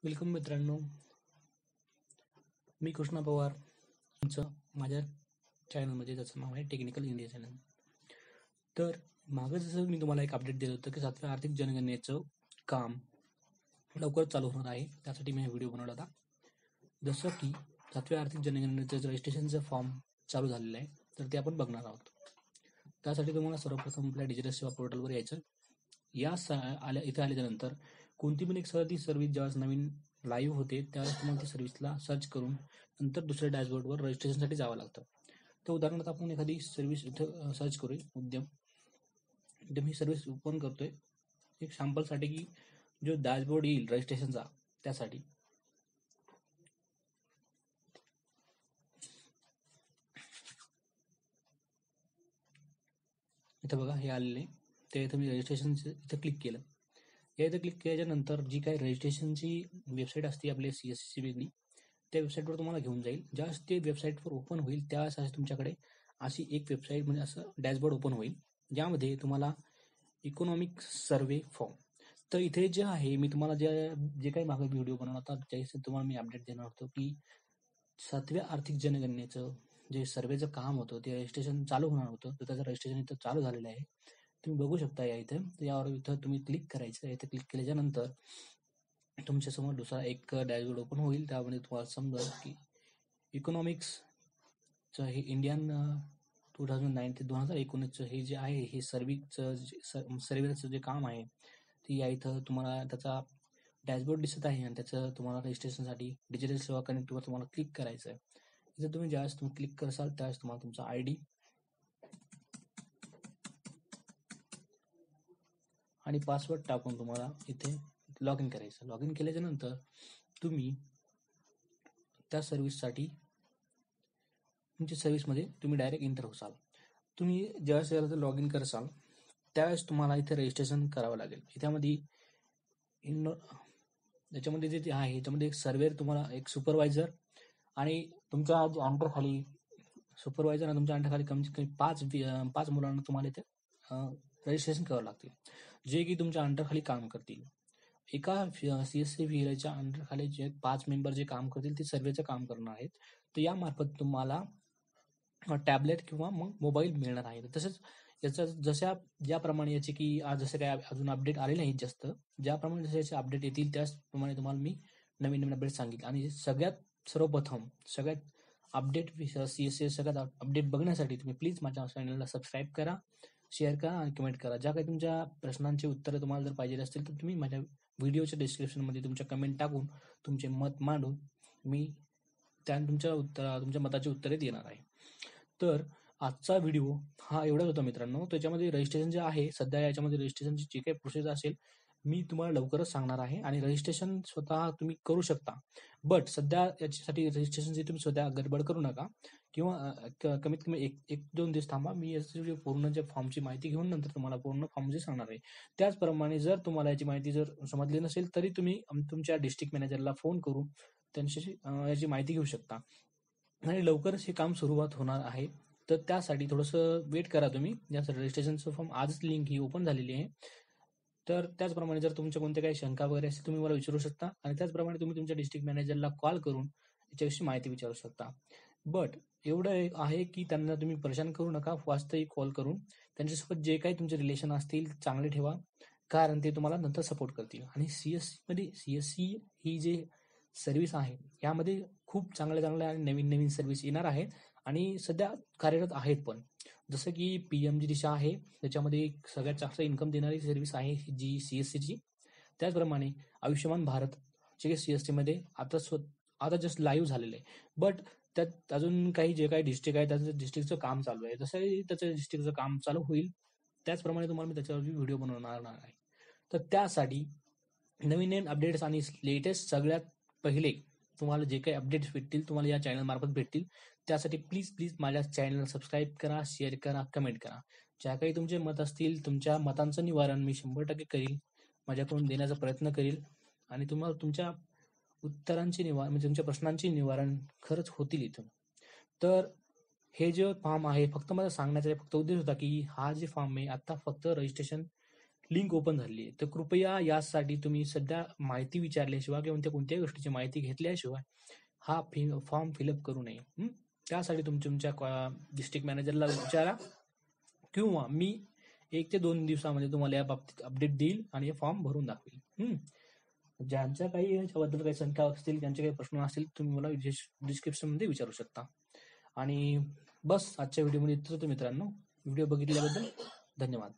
Welcome मित्रांनो, मी कृष्णा पवार तुमचं माझ्या चॅनलमध्ये, ज्याचं नाव आहे टेक्निकल इंडिया चॅनल. तर मागं जसं मी तुम्हाला एक अपडेट दिलं होतं की 7व्या आर्थिक जनगणनेचं काम लवकरच चालू होणार आहे, त्यासाठी मी हा व्हिडिओ बनवला होता. जसं की 7व्या आर्थिक जनगणनेचं रजिस्ट्रेशनचं फॉर्म चालू झालेलं आहे, तर ते आपण बघणार आहोत. त्यासाठी तुम्हाला सर्वप्रथम आपल्या डिजिटल सेवा पोर्टलवर यायचं. इथे आल्याच्यानंतर कोणती पण एक सर्व्हिस ज्यावेळेस नवीन लाईव्ह होते त्यावेळेस तुम्हाला ती सर्व्हिसला सर्च करून नंतर दुसऱ्या डॅशबोर्डवर रजिस्ट्रेशनसाठी जावं लागतं. तर उदाहरणार्थ आपण एखादी सर्व्हिस इथं सर्च करूया, उद्यम ही सर्व्हिस ओपन करतोय एक सॅम्पलसाठी, की जो डॅशबोर्ड येईल रजिस्ट्रेशनचा त्यासाठी. इथं बघा हे आलेले, ते इथं मी रजिस्ट्रेशन इथं क्लिक केलं. या इथं क्लिक केल्याच्यानंतर जी काही रजिस्ट्रेशनची वेबसाईट असते आपल्या CSC वेगळी, त्या वेबसाईटवर तुम्हाला घेऊन जाईल. ज्यावेळेस ते वेबसाईटवर ओपन होईल त्यावेळेस अशी तुमच्याकडे अशी एक वेबसाईट म्हणजे असं डॅशबोर्ड ओपन होईल, ज्यामध्ये तुम्हाला इकॉनॉमिक सर्वे फॉर्म. तर इथे जे आहे मी तुम्हाला जे काही मागे व्हिडिओ बनवला होता त्यासाठी तुम्हाला मी अपडेट देणार होतो की 7व्या आर्थिक जनगणनेचं जे सर्वेचं काम होतं ते रजिस्ट्रेशन चालू होणार होतं, तर त्याचं रजिस्ट्रेशन इथं चालू झालेलं आहे. तुम्ही बघू शकता या इथं. यावर इथं तुम्ही क्लिक करायचं. इथं क्लिक केल्याच्यानंतर तुमच्यासमोर दुसरा एक डॅशबोर्ड ओपन होईल. त्यामध्ये तुम्हाला समजेल की इकॉनॉमिक्सचं हे इंडियन 2009 ते 2019चं हे जे आहे हे सर्वेचं जे काम आहे ते या इथं तुम्हाला त्याचा डॅशबोर्ड दिसत आहे, आणि त्याचं तुम्हाला रजिस्ट्रेशनसाठी डिजिटल सेवा कनेक्टवर तुम्हाला क्लिक करायचं आहे. इथं तुम्ही ज्यावेळेस क्लिक कराल त्यावेळेस तुम्हाला तुमचा ID आणि पासवर्ड टाकून तुम्हाला इथे लॉग इन करायचं. लॉग इन केल्याच्यानंतर तुम्ही त्या सर्व्हिससाठी तुमच्या सर्व्हिसमध्ये तुम्ही डायरेक्ट एंटर होसाल. तुम्ही ज्यावेळेस लॉग इन करसाल त्यावेळेस तुम्हाला इथे रजिस्ट्रेशन करावं लागेल. याच्यामध्ये जे आहे याच्यामध्ये एक सर्वेअर, तुम्हाला एक सुपरवायझर आणि तुमच्या जे अंडरखाली सुपरवायझर आणि तुमच्या अंडरखाली कमीत कमी 5 मुलांना तुम्हाला इथे रजिस्ट्रेशन करावं लागतील, जे की तुमच्या अंडरखाली काम करतील. एका CSC व्हीएलच्या अंडरखाली जे 5 मेंबर जे काम करतील ते सर्वेचं काम करणार आहेत. तर यामार्फत तुम्हाला टॅबलेट किंवा मग मोबाईल मिळणार आहे. तसंच ज्याप्रमाणे याचे की जसं काय अजून अपडेट आले नाहीत जास्त, ज्याप्रमाणे जसे याचे अपडेट येतील त्याचप्रमाणे तुम्हाला मी नवीन नवीन अपडेट सांगितले. आणि सर्वप्रथम सगळ्यात अपडेट CSC सगळ्यात अपडेट बघण्यासाठी तुम्ही प्लीज माझ्या चॅनलला सबस्क्राईब करा, शेअर करा आणि कमेंट करा. ज्या काही तुमच्या प्रश्नांची उत्तरं तुम्हाला जर पाहिजे असतील तर तुम्ही माझ्या व्हिडिओच्या डिस्क्रिप्शनमध्ये तुमच्या कमेंट टाकून तुमचे मत मांडून मी तुमच्या मताची उत्तरे देणार आहे. तर आजचा व्हिडिओ हा एवढाच होता मित्रांनो. त्याच्यामध्ये रजिस्ट्रेशन जे आहे सध्या याच्यामध्ये रजिस्ट्रेशनची जी काही प्रोसेस असेल मी तुम्हाला लवकरच सांगणार आहे, आणि रजिस्ट्रेशन स्वतः तुम्ही करू शकता. बट सध्या याच्यासाठी रजिस्ट्रेशनची तुम्ही स्वतः गडबड करू नका, किंवा कमीत कमी 1-2 दिवस थांबा. मी याची पूर्ण जे फॉर्मची माहिती घेऊन नंतर तुम्हाला पूर्ण फॉर्म जे सांगणार आहे. त्याचप्रमाणे जर तुम्हाला याची माहिती जर समजली नसेल तरी तुम्ही तुमच्या डिस्ट्रिक्ट मॅनेजरला फोन करून त्यांच्याशी याची माहिती घेऊ शकता, आणि लवकरच हे काम सुरुवात होणार आहे. तर त्यासाठी थोडंसं वेट करा तुम्ही. या रजिस्ट्रेशनचं फॉर्म आजच लिंक ही ओपन झालेली आहे. तर त्याचप्रमाणे जर तुमच्या कोणत्या काही शंका वगैरे असतील तुम्ही मला विचारू शकता, आणि त्याचप्रमाणे तुम्ही तुमच्या डिस्ट्रिक्ट मॅनेजरला कॉल करून याच्याविषयी माहिती विचारू शकता. बट एवढं आहे की त्यांना तुम्ही परेशान करू नका. वास्तविक कॉल करून त्यांच्यासोबत जे काही तुमचे रिलेशन असतील चांगले ठेवा, कारण ते तुम्हाला नंतर सपोर्ट करतील. आणि CSC ही जी सर्व्हिस आहे यामध्ये खूप चांगल्या आणि नवीन नवीन सर्व्हिस येणार आहेत, आणि सध्या कार्यरत आहेत पण. जसं की PMG दिशा आहे, त्याच्यामध्ये सगळ्यात जास्त इन्कम देणारी सर्व्हिस आहे जी CSCची. त्याचप्रमाणे आयुष्यमान भारत जे CSC मध्ये आता जस्ट लाईव्ह झालेलं आहे. बट त्यात अजून काही जे काही डिस्ट्रिक्ट आहे त्याचं डिस्ट्रिक्टचं काम चालू आहे. जसंही त्याचं डिस्ट्रिक्टचं काम चालू होईल त्याचप्रमाणे तुम्हाला मी त्याच्यावरती व्हिडिओ बनवणार आहे. तर त्यासाठी नवीन नवीन अपडेट्स आणि लेटेस्ट सगळ्यात पहिले तुम्हाला जे काही अपडेट्स भेटतील तुम्हाला या चॅनल मार्फत भेटतील. त्यासाठी प्लीज माझ्या चॅनलला सबस्क्राईब करा, शेअर करा, कमेंट करा. ज्या काही तुमचे मत असतील तुमच्या मतांचं निवारण मी 100% करील, माझ्याकडून देण्याचा प्रयत्न करील, आणि तुम्हाला तुमच्या उत्तरांची म्हणजे तुमच्या प्रश्नांची निवारण खरंच होतील इथून. तर हे जे फॉर्म आहे फक्त मला सांगण्याचा फक्त उद्देश होता की हा जे फॉर्म आहे आता फक्त रजिस्ट्रेशन लिंक ओपन झाली आहे. तर कृपया यासाठी तुम्ही सध्या माहिती विचारल्याशिवाय किंवा कोणत्याही गोष्टीची माहिती घेतल्याशिवाय हा फॉर्म फिलअप करू नये. त्यासाठी तुमच्या डिस्ट्रिक्ट मॅनेजरला विचारा किंवा मी 1 ते 2 दिवसामध्ये तुम्हाला या बाबतीत अपडेट देईल आणि हे फॉर्म भरून दाखवेल. ज्यांच्या काही याच्याबद्दल काही शंका असतील, ज्यांचे काही प्रश्न असतील, तुम्ही मला डिस्क्रिप्शनमध्ये विचारू शकता. आणि बस आजच्या व्हिडिओमध्ये इतकंच मित्रांनो. व्हिडिओ बघितल्याबद्दल धन्यवाद.